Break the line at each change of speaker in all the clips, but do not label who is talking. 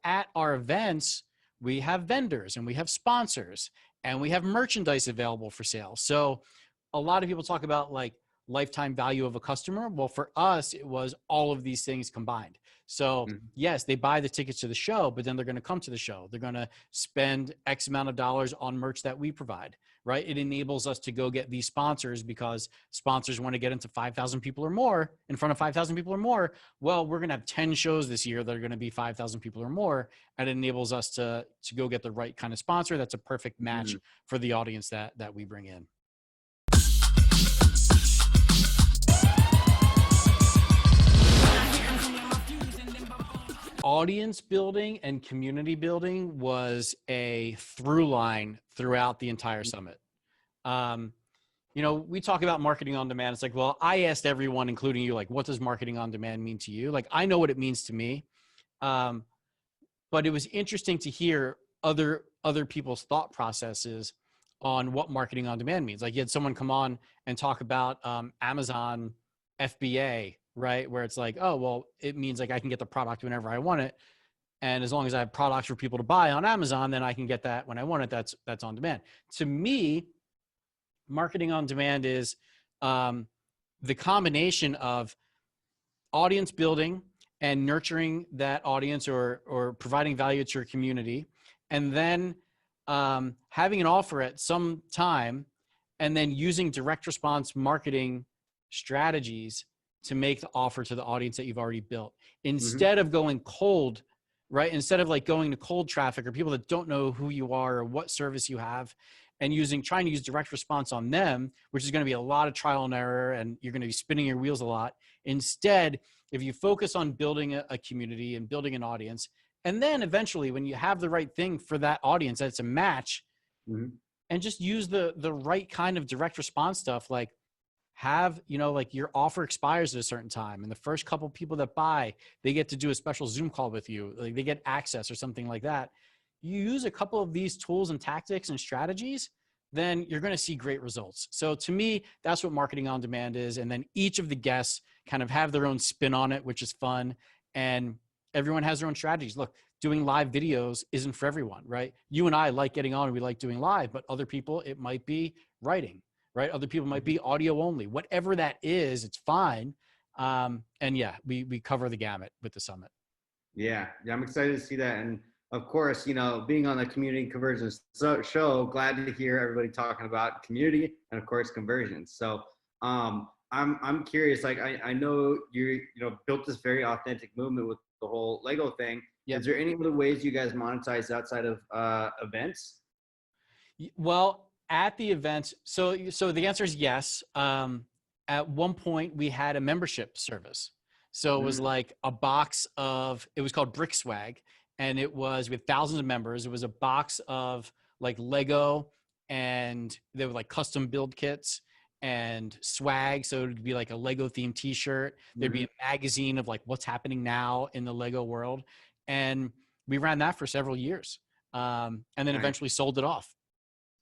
At our events, we have vendors and we have sponsors and we have merchandise available for sale. So a lot of people talk about like lifetime value of a customer. Well, for us, it was all of these things combined. So yes, they buy the tickets to the show, but then they're going to come to the show. They're going to spend X amount of dollars on merch that we provide, right? It enables us to go get these sponsors because sponsors want to get into 5,000 people or more, in front of 5,000 people or more. Well, we're going to have 10 shows this year that are going to be 5,000 people or more. And it enables us to go get the right kind of sponsor. That's a perfect match for the audience that we bring in. Audience building and community building was a through line throughout the entire summit. You know, we talk about marketing on demand. It's like, well, I asked everyone, including you, like, what does marketing on demand mean to you? Like, I know what it means to me. But it was interesting to hear other people's thought processes on what marketing on demand means. Like, you had someone come on and talk about Amazon FBA, right? Where it's like, oh, well, it means like I can get the product whenever I want it. And as long as I have products for people to buy on Amazon, then I can get that when I want it. That's on demand. To me, marketing on demand is the combination of audience building and nurturing that audience or providing value to your community. And then having an offer at some time and then using direct response marketing strategies to make the offer to the audience that you've already built instead of going cold, right? Instead of like going to cold traffic or people that don't know who you are or what service you have and trying to use direct response on them, which is going to be a lot of trial and error and you're going to be spinning your wheels a lot. Instead, if you focus on building a community and building an audience, and then eventually when you have the right thing for that audience, that's a match and just use the right kind of direct response stuff, like have, you know, like your offer expires at a certain time and the first couple people that buy, they get to do a special Zoom call with you. Like they get access or something like that. You use a couple of these tools and tactics and strategies, then you're going to see great results. So to me, that's what marketing on demand is. And then each of the guests kind of have their own spin on it, which is fun. And everyone has their own strategies. Look, doing live videos isn't for everyone, right? You and I like getting on and we like doing live, but other people, it might be writing, right? Other people might be audio only. Whatever that is, it's fine. And yeah, we cover the gamut with the summit.
Yeah, I'm excited to see that. And of course, you know, being on the community conversions show, glad to hear everybody talking about community and of course conversions. So I'm curious, like I know you built this very authentic movement with the whole Lego thing. Yep. Is there any other ways you guys monetize outside of events?
Well, at the events, so the answer is yes. At one point we had a membership service. So it was like a box of, it was called Brick Swag. And it was with thousands of members. It was a box of like Lego and they were like custom build kits and swag. So it would be like a Lego themed t-shirt. There'd be a magazine of like what's happening now in the Lego world. And we ran that for several years. And then eventually sold it off.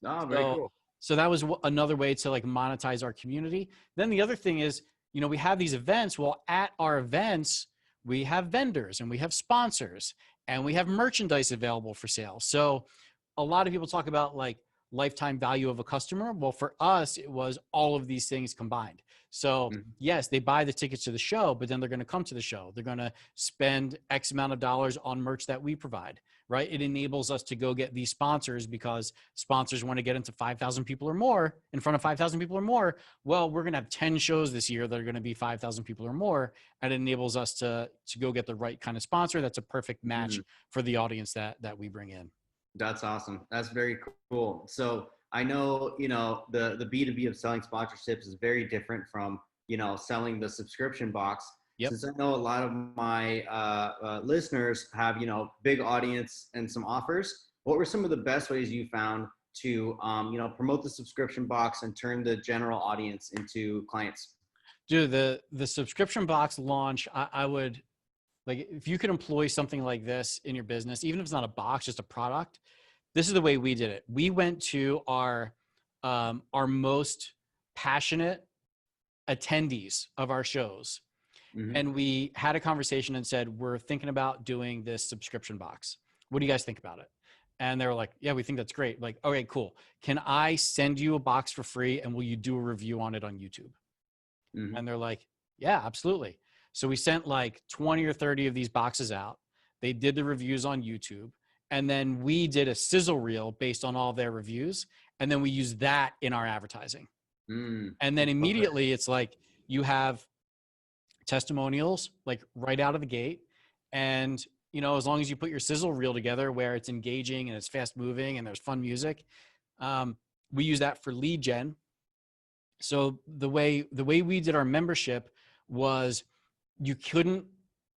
Oh, very cool.
So that was another way to like monetize our community. Then the other thing is, you know, we have these events. Well, at our events, we have vendors and we have sponsors and we have merchandise available for sale. So a lot of people talk about like lifetime value of a customer. Well, for us, it was all of these things combined. So yes, they buy the tickets to the show, but then they're going to come to the show. They're going to spend X amount of dollars on merch that we provide, right? It enables us to go get these sponsors because sponsors want to get into 5,000 people or more, in front of 5,000 people or more. Well, we're going to have 10 shows this year that are going to be 5,000 people or more. And it enables us to go get the right kind of sponsor. That's a perfect match for the audience that we bring in.
That's awesome. That's very cool. So I know, you know, the B2B of selling sponsorships is very different from, you know, selling the subscription box. Yep. Since I know a lot of my listeners have, you know, big audience and some offers, what were some of the best ways you found to, you know, promote the subscription box and turn the general audience into clients?
Dude, the subscription box launch, I would, like, if you could employ something like this in your business, even if it's not a box, just a product, this is the way we did it. We went to our most passionate attendees of our shows
Mm-hmm.
And we had a conversation and said, we're thinking about doing this subscription box. What do you guys think about it? And they were like, yeah, we think that's great. Like, okay, cool. Can I send you a box for free and will you do a review on it on YouTube?
Mm-hmm.
And they're like, yeah, absolutely. So we sent like 20 or 30 of these boxes out. They did the reviews on YouTube. And then we did a sizzle reel based on all their reviews. And then we used that in our advertising. And then immediately it's like you have testimonials like right out of the gate. And, you know, as long as you put your sizzle reel together where it's engaging and it's fast moving and there's fun music, we use that for lead gen. So the way we did our membership was you couldn't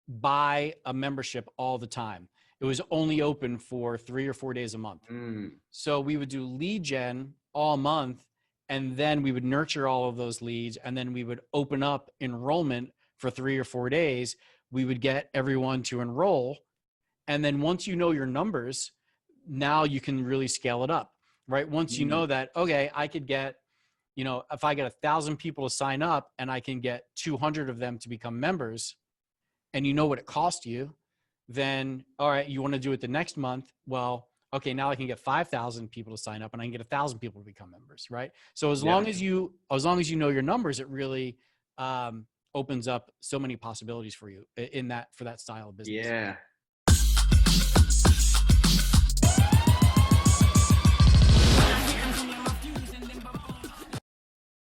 buy a membership all the time. It was only open for 3 or 4 days a month. So we would do lead gen all month, and then we would nurture all of those leads, and then we would open up enrollment for 3 or 4 days. We would get everyone to enroll. And then once you know your numbers, now you can really scale it up, right? Once you know that, okay, I could get, you know, if I get 1,000 people to sign up and I can get 200 of them to become members, and you know what it cost you, then, all right, you want to do it the next month. Well, okay, now I can get 5,000 people to sign up and I can get 1,000 people to become members, right? So as long as you know your numbers, it really opens up so many possibilities for you in that, for that style of business.
Yeah.